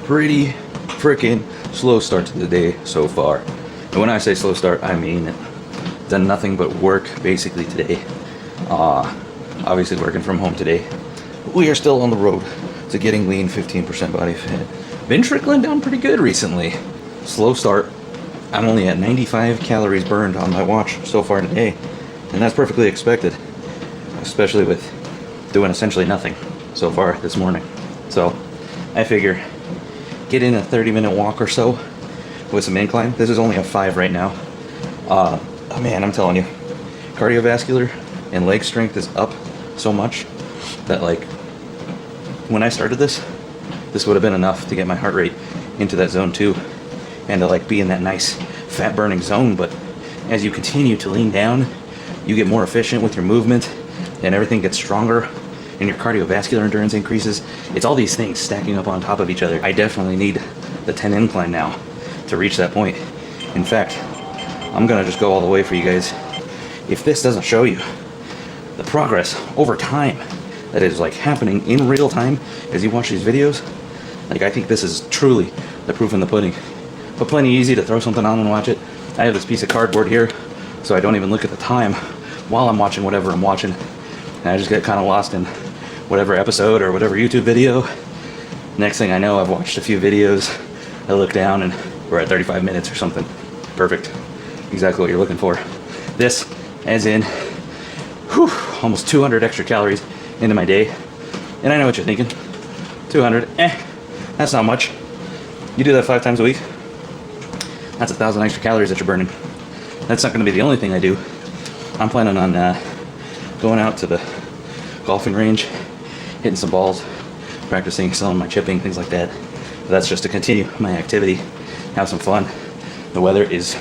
pretty freaking slow start to the day so far. And when I say slow start, I mean it. Done nothing but work basically today. Obviously working from home today. We are still on the road to getting lean, 15% body fat. Been trickling down pretty good recently. Slow start. I'm only at 95 calories burned on my watch so far today, and that's perfectly expected, especially with doing essentially nothing so far this morning. So I figure get in a 30-minute walk or so with some incline. This is only a 5 right now. Oh man, I'm telling you, cardiovascular and leg strength is up so much that, like, when I started this would have been enough to get my heart rate into that zone 2 and to like be in that nice fat burning zone. But as you continue to lean down, you get more efficient with your movement and everything gets stronger and your cardiovascular endurance increases. It's all these things stacking up on top of each other. I definitely need the 10 incline now to reach that point. In fact, I'm gonna just go all the way for you guys. If this doesn't show you the progress over time that is like happening in real time as you watch these videos, like, I think this is truly the proof in the pudding. But plenty easy to throw something on and watch it. I have this piece of cardboard here, so I don't even look at the time while I'm watching whatever I'm watching. And I just get kind of lost in whatever episode or whatever YouTube video. Next thing I know, I've watched a few videos. I look down and we're at 35 minutes or something. Perfect. Exactly what you're looking for. This, as in, almost 200 extra calories into my day. And I know what you're thinking. 200, that's not much. You do that 5 times a week, that's 1,000 extra calories that you're burning. That's not going to be the only thing I do. I'm planning on going out to the golfing range, hitting some balls, practicing some of my chipping, things like that. But that's just to continue my activity, have some fun. The weather is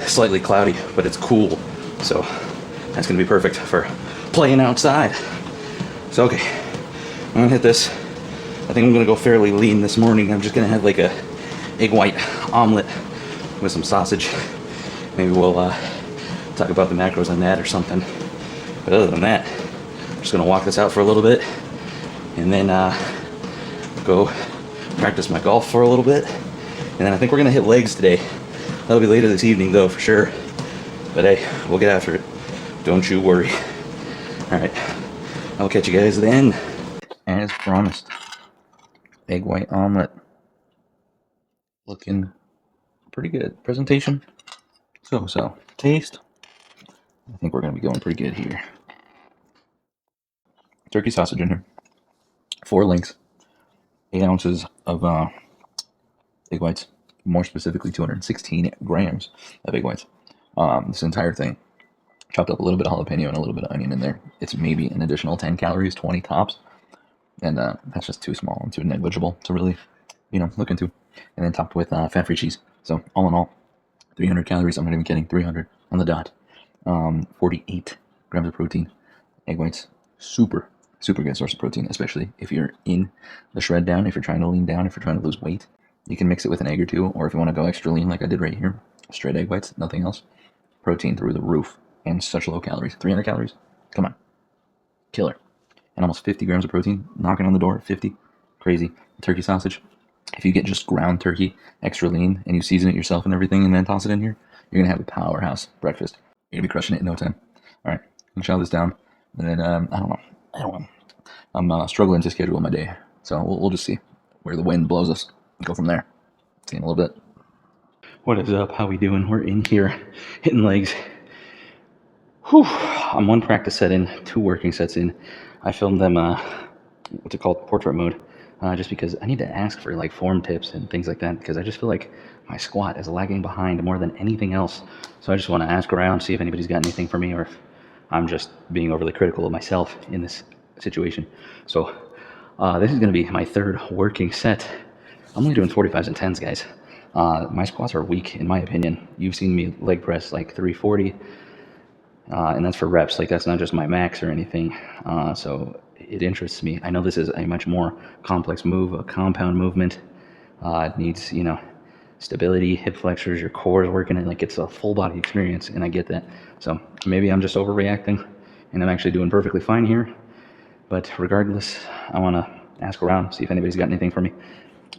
slightly cloudy, but it's cool, so that's going to be perfect for playing outside. So okay, I'm going to hit this. I think I'm going to go fairly lean this morning. I'm just going to have like a egg white omelet with some sausage. Maybe we'll talk about the macros on that or something. But other than that, I'm just going to walk this out for a little bit and then go practice my golf for a little bit. And then I think we're going to hit legs today. That'll be later this evening though, for sure. But hey, we'll get after it. Don't you worry. All right, I'll catch you guys then. As promised, egg white omelet. Looking pretty good. Presentation, so. Taste, I think we're going to be going pretty good here. Turkey sausage in here. 4 links. 8 ounces of egg whites. More specifically, 216 grams of egg whites. This entire thing. Chopped up a little bit of jalapeno and a little bit of onion in there. It's maybe an additional 10 calories, 20 tops. And that's just too small and too negligible to really, look into. And then topped with fat-free cheese. So all in all, 300 calories. I'm not even kidding. 300 on the dot. 48 grams of protein. Egg whites, super good source of protein, especially if you're in the shred down, if you're trying to lean down, if you're trying to lose weight. You can mix it with an egg or two, or if you want to go extra lean like I did right here, straight egg whites, nothing else. Protein through the roof and such low calories. 300 calories? Come on. Killer. And almost 50 grams of protein, knocking on the door, 50. Crazy. Turkey sausage. If you get just ground turkey, extra lean, and you season it yourself and everything and then toss it in here, you're going to have a powerhouse breakfast. You're going to be crushing it in no time. All right, I'm going to chow this down. And then, I don't know. I'm struggling to schedule my day. So we'll just see where the wind blows us. Go from there. See you in a little bit. What is up? How we doing? We're in here, hitting legs. Whew. I'm 1 practice set in, 2 working sets in. I filmed them, what's it called, portrait mode, just because I need to ask for like form tips and things like that, because I just feel like my squat is lagging behind more than anything else. So I just want to ask around, see if anybody's got anything for me, or if I'm just being overly critical of myself in this situation. So this is going to be my 3rd working set. I'm only doing 45s and 10s, guys. My squats are weak, in my opinion. You've seen me leg press like 340. And that's for reps, like that's not just my max or anything. So it interests me. I know this is a much more complex move, a compound movement. It needs, stability, hip flexors, your core is working, and like it's a full body experience, and I get that. So maybe I'm just overreacting, and I'm actually doing perfectly fine here. But regardless, I want to ask around, see if anybody's got anything for me.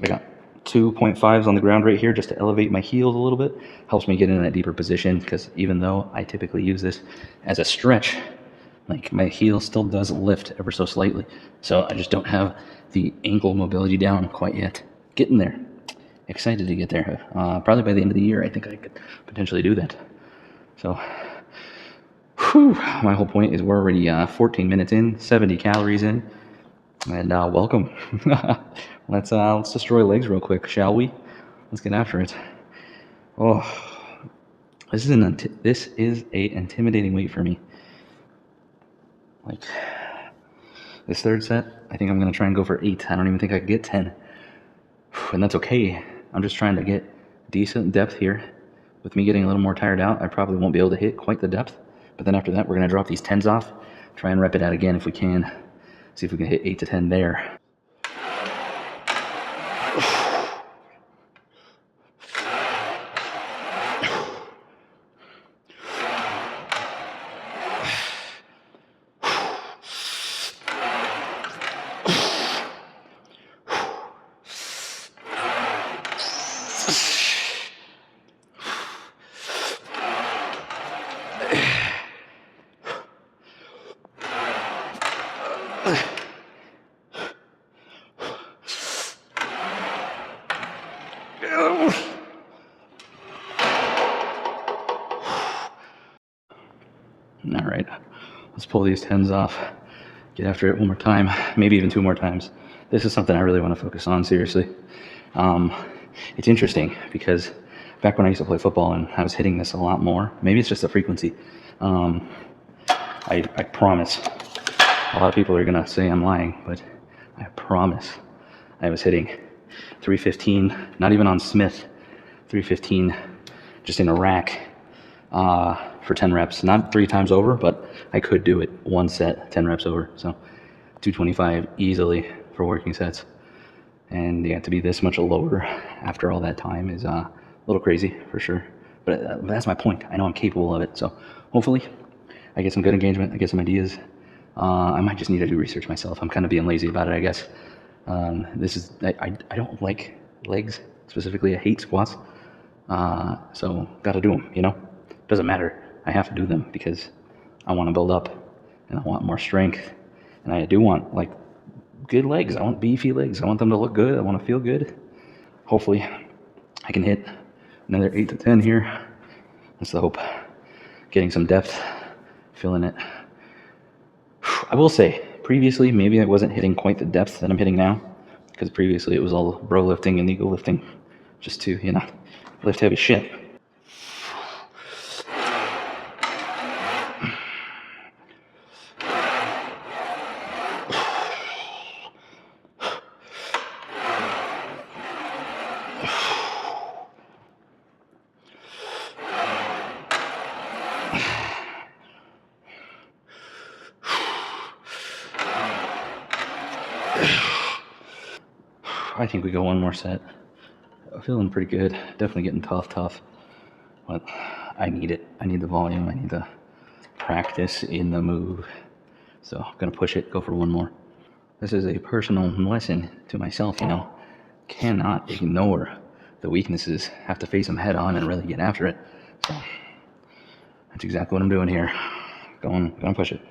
I got 2.5s on the ground right here just to elevate my heels a little bit. Helps me get in that deeper position, because even though I typically use this as a stretch, like my heel still does lift ever so slightly. So I just don't have the ankle mobility down quite yet. Getting there. Excited to get there. Probably by the end of the year, I think I could potentially do that. So, whew, my whole point is we're already 14 minutes in, 70 calories in, and welcome. Let's destroy legs real quick, shall we? Let's get after it. Oh, this is a intimidating weight for me. Like this third set, I think I'm gonna try and go for 8. I don't even think I could get 10, and that's okay. I'm just trying to get decent depth here. With me getting a little more tired out, I probably won't be able to hit quite the depth. But then after that, we're gonna drop these 10s off, try and rep it out again if we can. See if we can hit 8 to 10 there. All right, let's pull these 10s off, get after it one more time, maybe even 2 more times. This is something I really want to focus on, seriously. It's interesting because back when I used to play football and I was hitting this a lot more, maybe it's just a frequency. I promise, a lot of people are going to say I'm lying, but I promise I was hitting 315, not even on Smith, 315 just in a rack for 10 reps. Not 3 times over, but I could do it one set, 10 reps over. So 225 easily for working sets. And yeah, to be this much lower after all that time is a little crazy for sure. But that's my point. I know I'm capable of it. So hopefully I get some good engagement, I get some ideas. I might just need to do research myself. I'm kind of being lazy about it, I guess. I don't like legs specifically. I hate squats. So gotta do them, you know? Doesn't matter. I have to do them because I want to build up and I want more strength. And I do want like good legs. I want beefy legs. I want them to look good. I want to feel good. Hopefully I can hit another 8 to 10 here. That's the hope. Getting some depth, feeling it. I will say, previously, maybe I wasn't hitting quite the depth that I'm hitting now, because previously it was all bro lifting and ego lifting, just to, you know, lift heavy shit. I think we go one more set. I'm feeling pretty good. Definitely getting tough. But I need it. I need the volume. I need the practice in the move. So I'm gonna push it, go for one more. This is a personal lesson to myself, you know. Cannot ignore the weaknesses. Have to face them head on and really get after it. So that's exactly what I'm doing here. Gonna push it.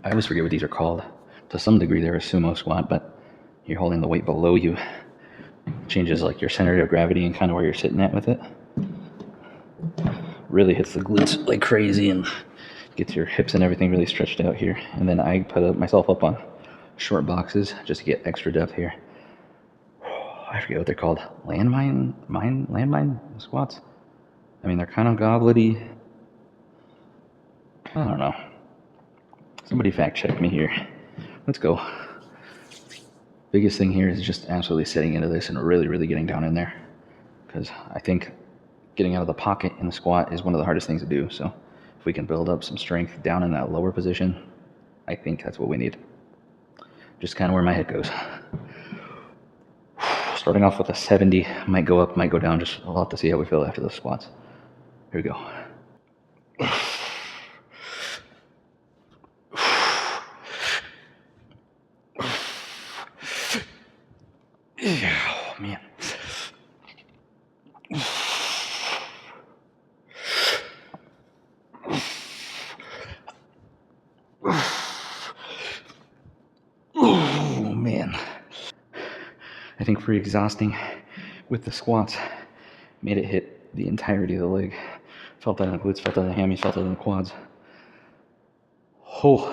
I always forget what these are called. To some degree, they're a sumo squat, but you're holding the weight below you. Changes like your center of gravity and kind of where you're sitting at with it. Really hits the glutes like crazy and gets your hips and everything really stretched out here. And then I put myself up on short boxes just to get extra depth here. I forget what they're called. Landmine squats? I mean, they're kind of gobblety. I don't know. Somebody fact check me here. Let's go. Biggest thing here is just absolutely sitting into this and really getting down in there. Because I think getting out of the pocket in the squat is one of the hardest things to do. So if we can build up some strength down in that lower position, I think that's what we need. Just kind of where my head goes. Starting off with a 70, might go up, might go down, just we'll have to see how we feel after the squats. Here we go. Oh, man. Oh, man. I think pretty exhausting with the squats. Made it hit the entirety of the leg. Felt that in the glutes, felt that in the hammies, felt that in the quads. Oh,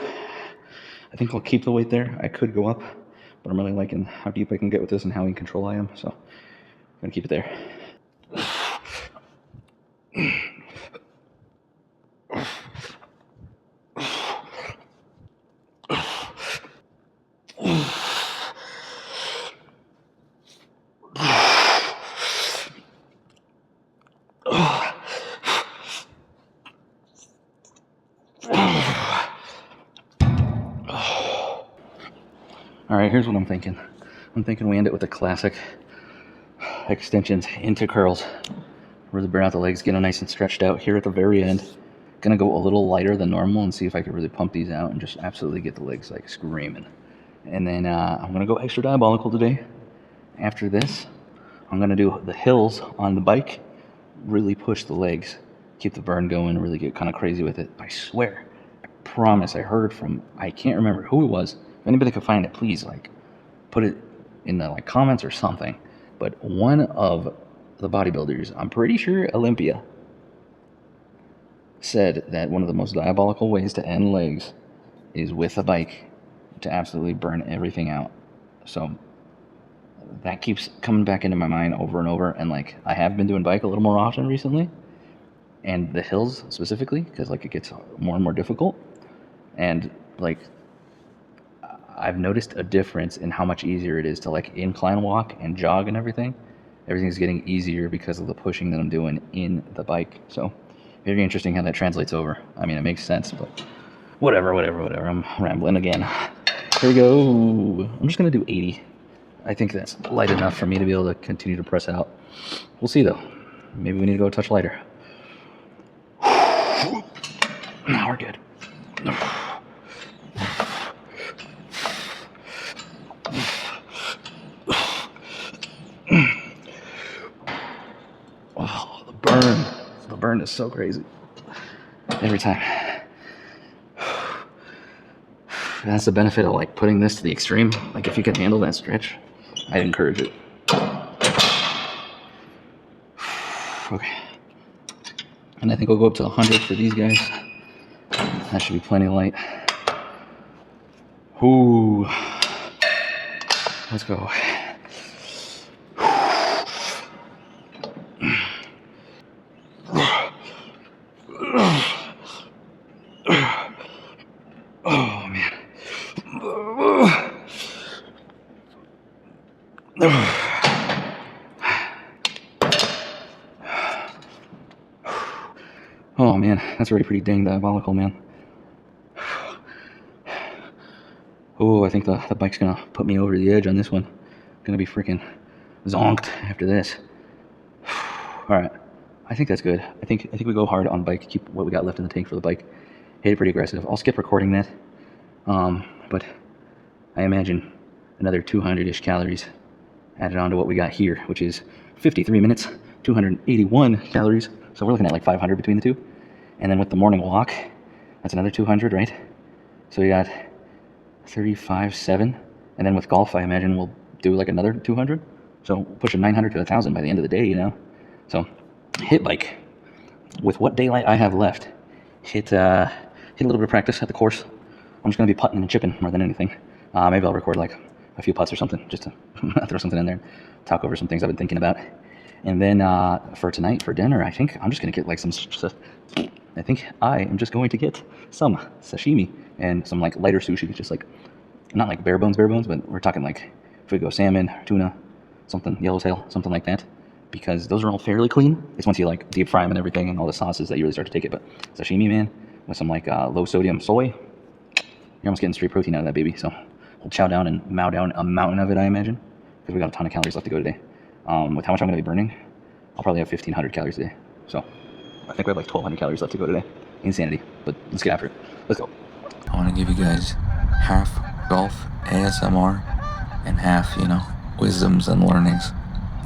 I think I'll keep the weight there. I could go up, but I'm really liking how deep I can get with this and how in control I am. So I'm gonna keep it there. All right, here's what I'm thinking. I'm thinking we end it with the classic extensions into curls. Really burn out the legs, get them nice and stretched out here at the very end. Gonna go a little lighter than normal and see if I can really pump these out and just absolutely get the legs like screaming. And then I'm gonna go extra diabolical today. After this, I'm gonna do the hills on the bike, really push the legs, keep the burn going, really get kind of crazy with it. I swear, I promise, I heard from, I can't remember who it was. If anybody could find it, please like put it in the like comments or something. But one of the bodybuilders, I'm pretty sure Olympia, said that one of the most diabolical ways to end legs is with a bike to absolutely burn everything out. So that keeps coming back into my mind over and over. And like I have been doing bike a little more often recently, and the hills specifically, because like it gets more and more difficult. And like I've noticed a difference in how much easier it is to like incline walk and jog and everything. Everything's getting easier because of the pushing that I'm doing in the bike. So very interesting how that translates over. I mean, it makes sense, but whatever. I'm rambling again. Here we go. I'm just gonna do 80. I think that's light enough for me to be able to continue to press out. We'll see though. Maybe we need to go a touch lighter. No, we're good. Oh, the burn. The burn is so crazy. Every time. That's the benefit of like putting this to the extreme. Like if you can handle that stretch, I'd encourage it. Okay. And I think we'll go up to 100 for these guys. That should be plenty light. Ooh. Let's go. Oh, man. Oh man, that's already pretty dang diabolical, man. Oh, I think the bike's gonna put me over the edge on this one. Gonna be freaking zonked after this. All right, I think that's good. I think we go hard on bike. Keep what we got left in the tank for the bike. Hit it pretty aggressive. I'll skip recording that. But I imagine another 200-ish calories added on to what we got here, which is 53 minutes, 281 calories. So we're looking at like 500 between the two. And then with the morning walk, that's another 200, right? So we got 35.7. And then with golf, I imagine we'll do like another 200. So pushing 900 to 1,000 by the end of the day, you know? So hit bike. With what daylight I have left, hit a little bit of practice at the course. I'm just going to be putting and chipping more than anything. Maybe I'll record like a few putts or something just to throw something in there, talk over some things I've been thinking about. And then for tonight, for dinner, I think I'm just going to get like some sashimi and some like lighter sushi, just like not like bare bones, but we're talking like if we go salmon, tuna, something, yellowtail, something like that, because those are all fairly clean. It's once you like deep fry them and everything and all the sauces that you really start to take it. But sashimi, man, with some like low sodium soy, you're almost getting straight protein out of that baby. So we'll chow down and mow down a mountain of it, I imagine. because we got a ton of calories left to go today. With how much I'm going to be burning, I'll probably have 1,500 calories a day. So I think we have like 1,200 calories left to go today. Insanity, but let's get after it. Let's go. I want to give you guys half golf ASMR and half, you know, wisdoms and learnings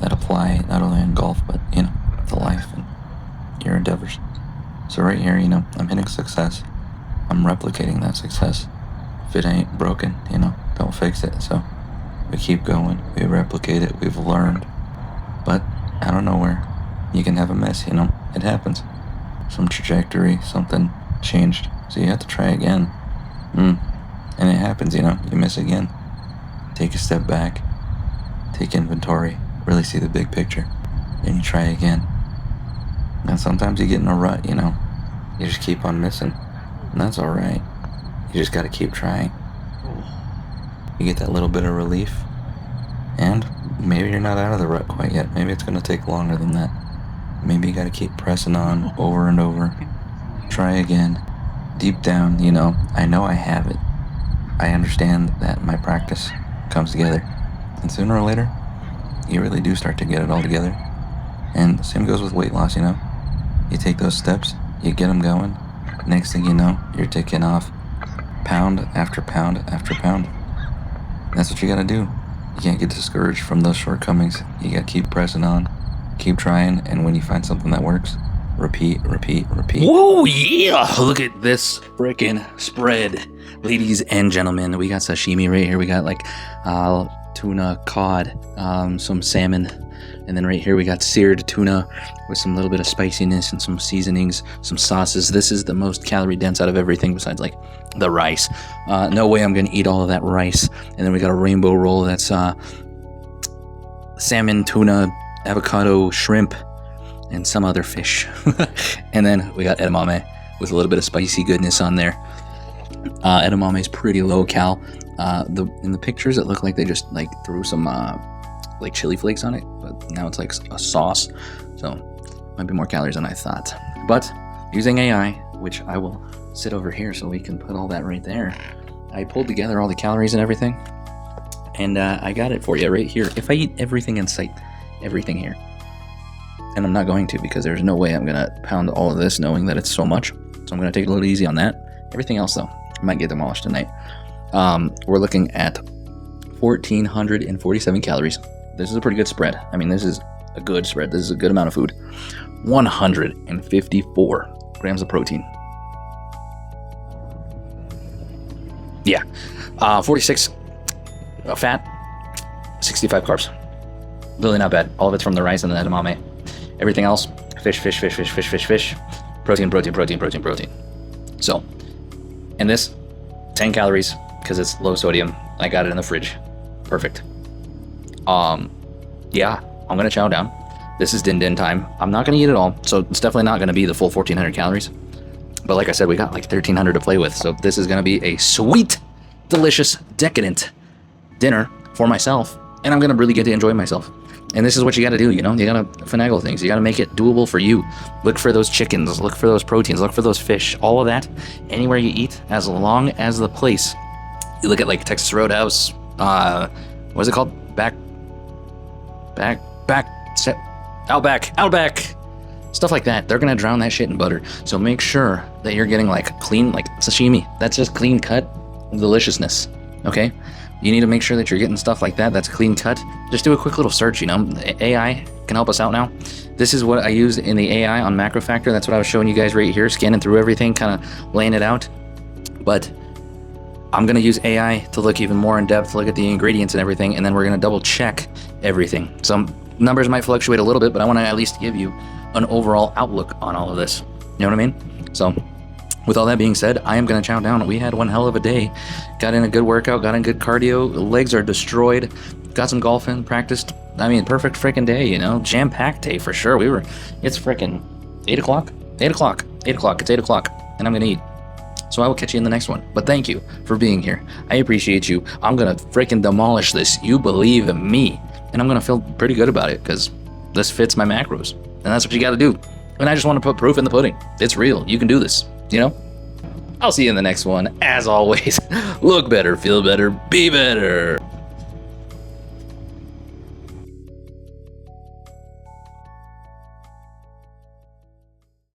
that apply not only in golf, but, you know, to life and your endeavors. So right here, you know, I'm hitting success. I'm replicating that success. If it ain't broken, you know, don't fix it. So we keep going, we replicate it, we've learned. But out of nowhere, you can have a miss, you know, it happens. Some trajectory, something changed. So you have to try again. And it happens, you know, you miss again. Take a step back, take inventory, really see the big picture, then you try again. And sometimes you get in a rut, you know, you just keep on missing, and that's alright. You just gotta keep trying. You get that little bit of relief, and maybe you're not out of the rut quite yet. Maybe it's gonna take longer than that. Maybe you gotta keep pressing on over and over. Try again. Deep down, you know I have it. I understand that my practice comes together, and sooner or later, you really do start to get it all together. And the same goes with weight loss, you know. You take those steps, you get them going. Next thing you know, you're ticking off pound after pound after pound. That's what you gotta do. You can't get discouraged from those shortcomings. You gotta keep pressing on, keep trying, and when you find something that works, repeat, repeat, repeat. Whoa, yeah! Look at this frickin' spread. Ladies and gentlemen, we got sashimi right here. We got like tuna, cod, some salmon, and then right here we got seared tuna with some little bit of spiciness and some seasonings, some sauces. This is the most calorie dense out of everything besides like the rice. No way I'm gonna eat all of that rice. And then we got a rainbow roll that's salmon, tuna, avocado, shrimp, and some other fish. And then we got edamame with a little bit of spicy goodness on there. Edamame is pretty low cal. In the pictures it looked like they just like threw some like chili flakes on it, but now it's like a sauce, so might be more calories than I thought. But using AI, which I will sit over here so we can put all that right there, I pulled together all the calories and everything, and I got it for you right here. If I eat everything in sight, everything here, and I'm not going to, because there's no way I'm gonna pound all of this knowing that it's so much, so I'm gonna take it a little easy on that. Everything else though might get demolished tonight. We're looking at 1,447 calories. This is a pretty good spread. I mean, this is a good spread. This is a good amount of food. 154 grams of protein. Yeah. 46 fat, 65 carbs. Really not bad. All of it's from the rice and the edamame. Everything else, fish. Protein. So, and this, 10 calories, because it's low sodium. I got it in the fridge. Perfect. Yeah, I'm gonna chow down. This is din din time. I'm not gonna eat it all, so it's definitely not gonna be the full 1,400 calories. But like I said, we got like 1,300 to play with, so this is gonna be a sweet, delicious, decadent dinner for myself, and I'm gonna really get to enjoy myself. And this is what you gotta do, you know? You gotta finagle things. You gotta make it doable for you. Look for those chickens, look for those proteins, look for those fish, all of that. Anywhere you eat, as long as the place. You look at like Texas Roadhouse, what is it called? Outback. Stuff like that. They're gonna drown that shit in butter. So make sure that you're getting like clean, like sashimi. That's just clean cut deliciousness, okay? You need to make sure that you're getting stuff like that that's clean cut. Just do a quick little search, you know? AI can help us out now. This is what I used in the AI on Macro Factor. That's what I was showing you guys right here, scanning through everything, kind of laying it out. But I'm gonna use AI to look even more in depth, look at the ingredients and everything, and then we're gonna double check everything. Some numbers might fluctuate a little bit, but I wanna at least give you an overall outlook on all of this. You know what I mean? So with all that being said, I am gonna chow down. We had one hell of a day. Got in a good workout, got in good cardio, legs are destroyed, got some golf in, practiced. I mean, perfect freaking day, you know? Jam-packed day for sure. It's freaking 8 o'clock? 8 o'clock. 8 o'clock. It's 8 o'clock, and I'm gonna eat. So I will catch you in the next one. But thank you for being here. I appreciate you. I'm gonna freaking demolish this. You believe in me. And I'm gonna feel pretty good about it, because this fits my macros. And that's what you gotta do. And I just want to put proof in the pudding. It's real. You can do this, you know? I'll see you in the next one. As always, look better, feel better, be better.